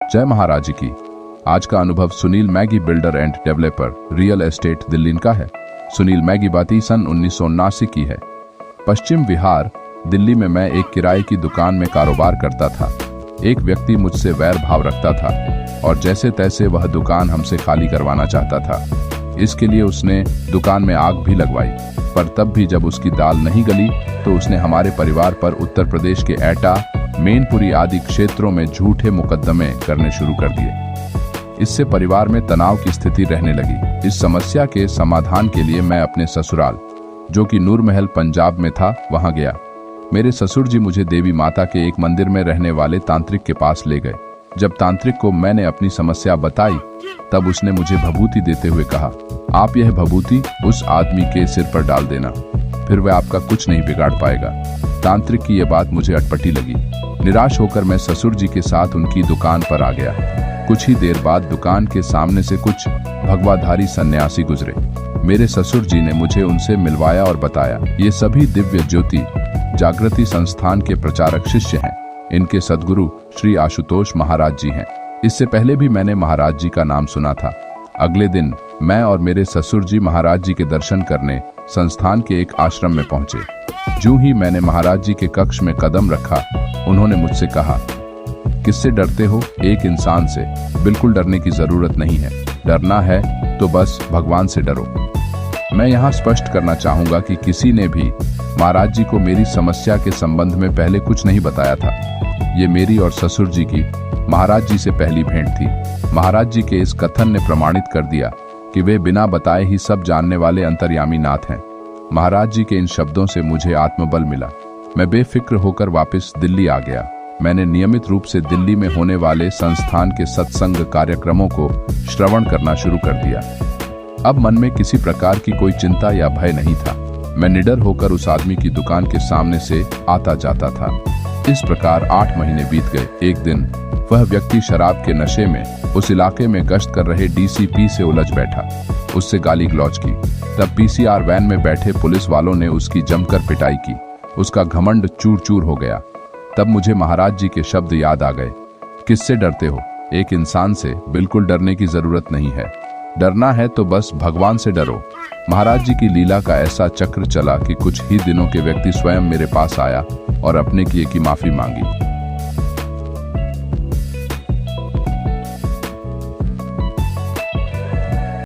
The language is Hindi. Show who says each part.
Speaker 1: जय महाराज जी की। आज का अनुभव Sunil Maggi builder end developer real estate Delhi का है। सुनील मैगी बाती सन 1979 की है। पश्चिम विहार दिल्ली में मैं एक किराए की दुकान में कारोबार करता था। एक व्यक्ति मुझसे वैर भाव रखता था और जैसे तैसे वह दुकान हमसे खाली करवाना चाहता था। इसके लिए उसने दुकान में आग भी लगवाई, पर तब भी जब उसकी दाल नहीं गली तो उसने हमारे परिवार पर उत्तर प्रदेश के एटा, मैनपुरी आदि क्षेत्रों में झूठे मुकदमे करने शुरू कर दिए। इससे परिवार में तनाव की स्थिति रहने लगी। इस समस्या के समाधान के लिए मैं अपने ससुराल, जो कि नूर महल पंजाब में था, वहां गया। मेरे ससुर जी मुझे देवी माता के एक मंदिर में रहने वाले तांत्रिक के पास ले गए। जब तांत्रिक को मैंने अपनी समस्या बताई तब उसने मुझे भभूति देते हुए कहा, आप यह भभूति उस आदमी के सिर पर डाल देना, फिर वह आपका कुछ नहीं बिगाड़ पाएगा। तांत्रिक की यह बात मुझे अटपटी लगी। निराश होकर मैं ससुर जी के साथ उनकी दुकान पर आ गया। कुछ ही देर बाद दुकान के सामने से कुछ भगवाधारी सन्यासी गुजरे। मेरे ससुर जी ने मुझे उनसे मिलवाया और बताया, ये सभी दिव्य ज्योति जागृति संस्थान के प्रचारक शिष्य हैं। इनके सद्गुरु श्री आशुतोष महाराज जी हैं। इससे पहले भी मैंने महाराज जी का नाम सुना था। अगले दिन मैं और मेरे ससुर जी महाराज जी के दर्शन करने संस्थान के एक आश्रम में पहुंचे। जूं ही मैंने महाराज जी के कक्ष में कदम रखा, उन्होंने मुझसे कहा, किससे डरते हो? एक इंसान से। बिल्कुल डरने की जरूरत नहीं है। डरना है तो बस भगवान से डरो। मैं यहाँ स्पष्ट करना चाहूंगा कि किसी ने भी महाराज जी को मेरी समस्या के संबंध में पहले कुछ नहीं बताया था। ये मेरी और ससुर जी की महाराज जी से पहली भेंट थी। महाराज जी के इस कथन ने प्रमाणित कर दिया कि वे बिना बताए ही सब जानने वाले अंतर्यामी नाथ हैं। महाराज जी के इन शब्दों से मुझे आत्मबल मिला। मैं बेफिक्र होकर वापस दिल्ली आ गया। मैंने नियमित रूप से दिल्ली में होने वाले संस्थान के सत्संग कार्यक्रमों को श्रवण करना शुरू कर दिया। अब मन में किसी प्रकार की कोई चिंता या भय नहीं था। मैं निडर होकर उस आदमी की दुकान के सामने से आता जाता था। इस प्रकार 8 महीने बीत गए। एक दिन वह व्यक्ति शराब के नशे में उस इलाके में गश्त कर रहे डीसीपी से उलझ बैठा। उससे गाली गलौज की। तब पीसीआर वैन में बैठे पुलिस वालों ने उसकी जमकर पिटाई की। उसका घमंड चूर चूर हो गया। तब मुझे महाराज जी के शब्द याद आ गए, किससे डरते हो? एक इंसान से। बिल्कुल डरने की जरूरत नहीं है। डरना है तो बस भगवान से डरो। महाराज जी की लीला का ऐसा चक्र चला कि कुछ ही दिनों के व्यक्ति स्वयं मेरे पास आया और अपने किए की माफी मांगी।